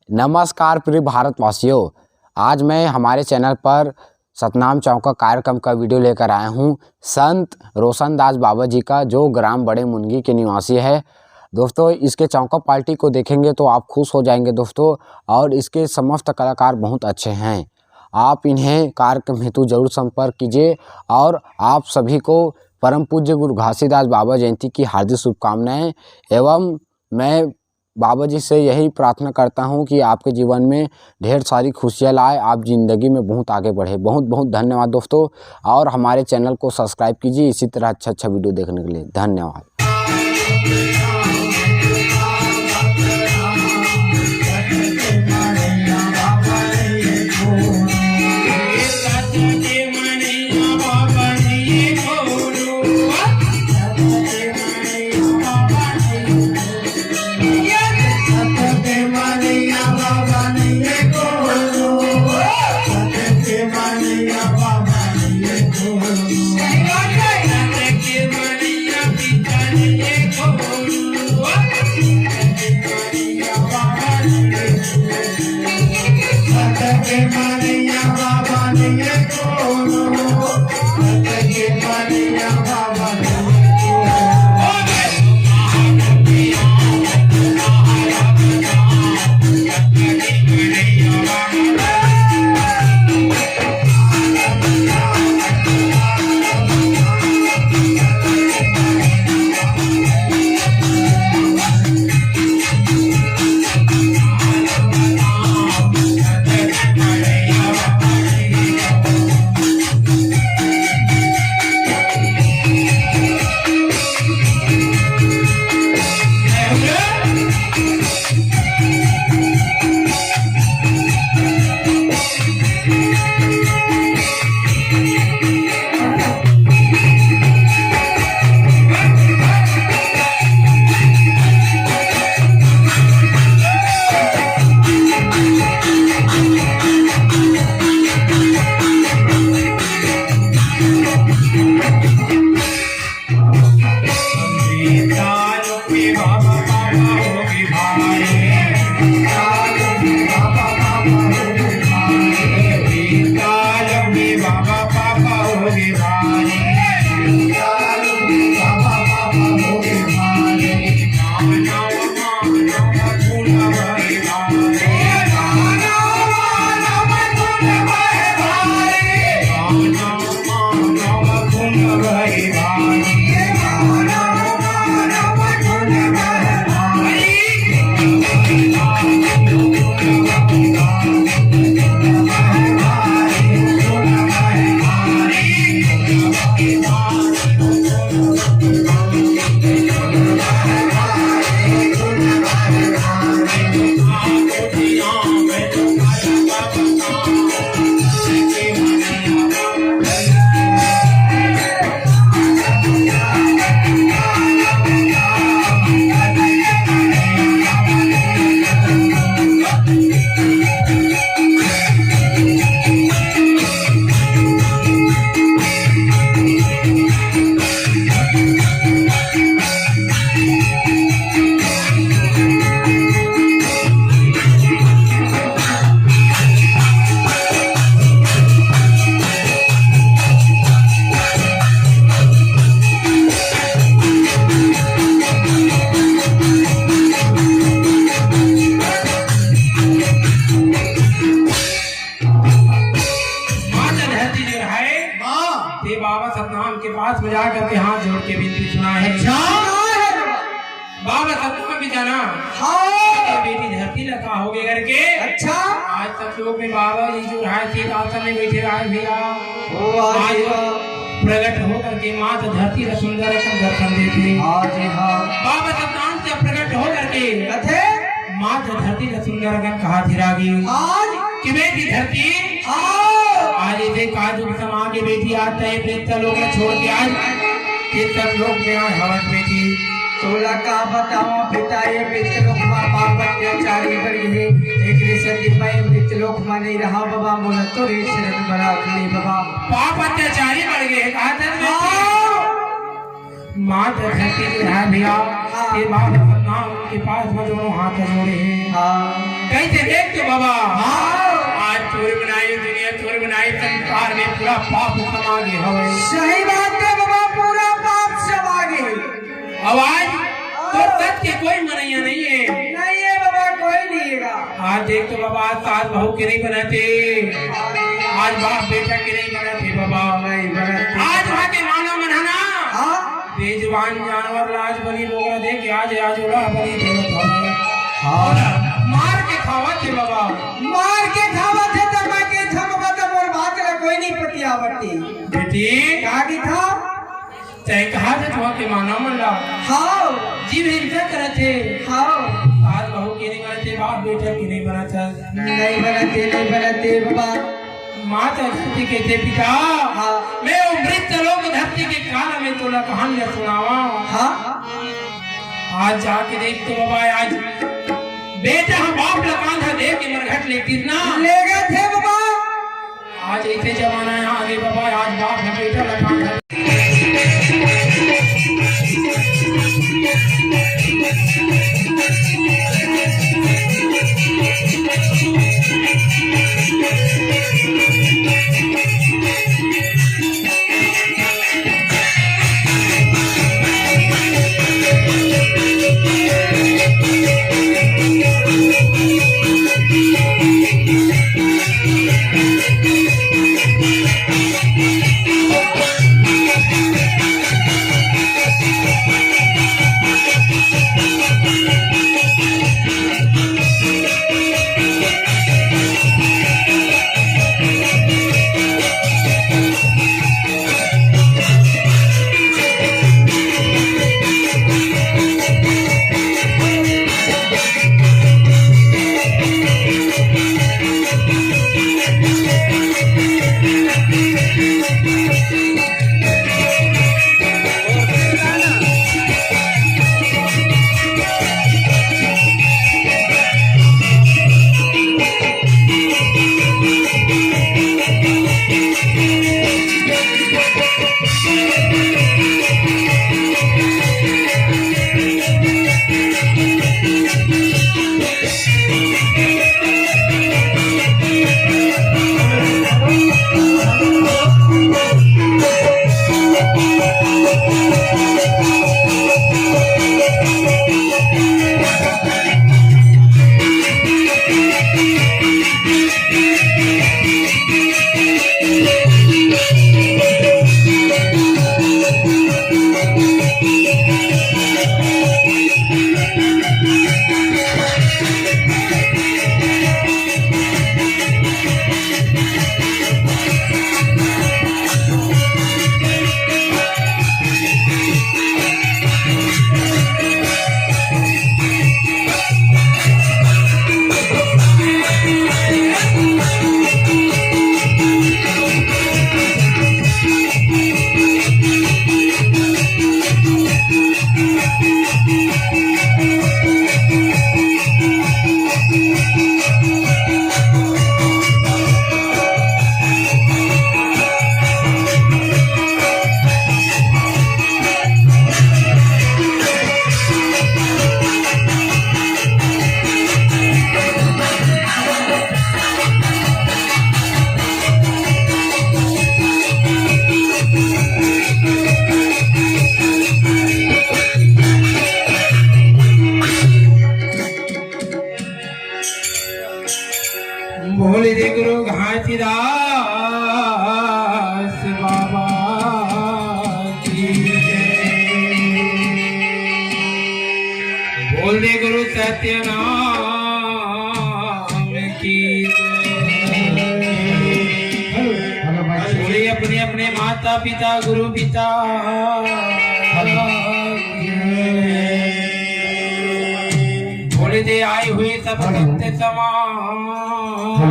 नमस्कार प्रिय भारतवासियों, आज मैं हमारे चैनल पर सतनाम चौका कार्यक्रम का वीडियो लेकर आया हूं। संत रोशनदास बाबा जी का, जो ग्राम बड़े मुनगी के निवासी है। दोस्तों, इसके चौका पार्टी को देखेंगे तो आप खुश हो जाएंगे दोस्तों। और इसके समस्त कलाकार बहुत अच्छे हैं। आप इन्हें कार्यक्रम हेतु जरूर संपर्क कीजिए। और आप सभी को परम पूज्य गुरु घासीदास बाबा जयंती की हार्दिक शुभकामनाएं। एवं मैं बाबा जी से यही प्रार्थना करता हूं कि आपके जीवन में ढेर सारी खुशियां लाए, आप ज़िंदगी में बहुत आगे बढ़े। बहुत बहुत धन्यवाद दोस्तों। और हमारे चैनल को सब्सक्राइब कीजिए इसी तरह अच्छा वीडियो देखने के लिए। धन्यवाद। बाबा सतनाम के पास में जाकर के हाथ जोड़ के विनती सुना है। बाबा सतनाम भी जाना बेटी धरती लगा हो गए करके। अच्छा, आज तक लोग में बाबा जी जो है आसन में बैठे रहे भैया। आज प्रकट होकर के माँ धरती का सुंदर दर्शन देते। बाबा सतनाम से प्रकट होकर के माँ धरती का सुंदर कहा थिरागी कि बेटी धरती आज देख आज समाज के बेटी आते हैं प्रेत लोग छोड़ के आज तीर्थ लोग में आए हवन बेटी तोला का बताओ पिता ये प्रेत लोग पाप अत्याचारी बड़ी है एक सती मैं प्रेत लोग में नहीं रहा बाबा बोला तो रे शरण बड़ा नहीं बाबा पाप अत्याचारी बढ़ गए कहा था माँ धरती के भैया के बाद के पास में दोनों हाथ जोड़े हैं। कैसे देख तो बाबा आज चोर बनाई दुनिया चोर बनाई संसार में पूरा पाप समा गए हवे। सही बात है बाबा, पूरा पाप समा गए। अब आज तो सच के कोई मनैया नहीं है। नहीं है बाबा, कोई नहीं है। आज देख तो बाबा सास बहू के नहीं बनाते, आज बाप बेटा के नहीं बनाते बाबा। नहीं बनाते। आज वहाँ के मानव मनाना बेजुबान जानवर लाज बनी बोगरा दे के आज उड़ा बनी मार के खावा थे बाबा, मार के खावा थे तब के झमका तो मोर बात ला कोई नहीं पतियावती। बेटी कागी था तय कहा थे तो के मानव मन ला हां जीव हिंसा करे थे। हां आज बहू के नहीं बनाते, बाप बेटा के नहीं बनाता। नहीं बनाते बाबा। माता धरती के थे पिता, मैं मृत लोक धरती के काल में तोला कहानी सुनावा। आज जाके देख तो बाबा आज बेटा हम बाप लकान था देख के मरघट ले कितना ले गए थे बाबा। आज ऐसे जमाना है आगे बाबा, आज बाप है बेटा लकान था। बोले दे गुरु घासीदास बाबा की जय। बोल दे गुरु सत्यनाम की बोले अपने अपने माता पिता गुरु पिता बोले दे आए हुए सब सत्य समान